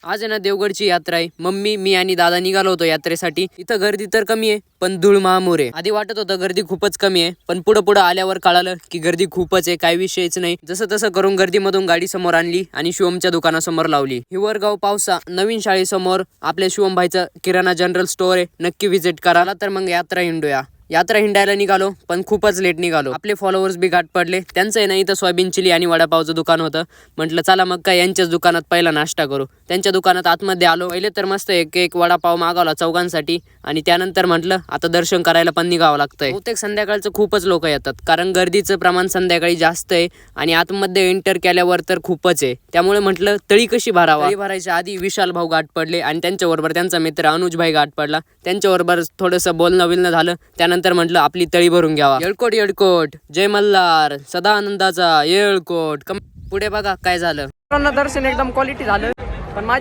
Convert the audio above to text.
आज आहे ना देवगडची यात्रा आहे. मम्मी, मी आणि दादा निघालो होतो यात्रेसाठी. इथं गर्दी तर कमी आहे पण धूळ महामूर आहे. आधी वाटत होतं गर्दी खूपच कमी आहे, पण पुढं आल्यावर कळालं की गर्दी खूपच आहे, काही विषयच नाही. जसं तसं करून गर्दीमधून गाडी समोर आणली आणि शिवमच्या दुकानासमोर लावली. हिवरगाव पावसा नवीन शाळेसमोर आपल्या शिवम भाईचं किराणा जनरल स्टोअर आहे. नक्की व्हिजिट करा. तर मग यात्रा हिंडूया. यात्रा हिंडायला निघालो पण खूपच लेट निघालो. आपले फॉलोअर्स बी गाठ पडले. त्यांचं आहे ना इथं सोयाबीन चिली आणि वडापावचं दुकान होतं. म्हटलं चला मग काय यांच्याच दुकानात पहिला नाश्ता करू. त्यांच्या दुकानात आतमध्ये आलो. पहिले तर मस्त एक वडापाव मागवला चौघांसाठी आणि त्यानंतर म्हटलं आता दर्शन करायला पण निघावं लागतंय. बहुतेक संध्याकाळचं खूपच लोक येतात कारण गर्दीचं प्रमाण संध्याकाळी जास्त आहे आणि आतमध्ये एंटर केल्यावर तर खूपच आहे. त्यामुळे म्हटलं तळी कशी भरावा. तळी भरायच्या आधी विशाल भाऊ गाठ पडले आणि त्यांच्याबरोबर त्यांचा मित्र अनुज भाई गाठ पडला. त्यांच्याबरोबर थोडंसं बोलणं बिलणं झालं. त्यानंतर म्हटलं आपली तळी भरून घ्यावा. येळकोट जय मल्हार सदा आनंदाचा येळकोट. पुढे बघा काय झालं. दर्शन एकदम क्वालिटी झालं पण माझी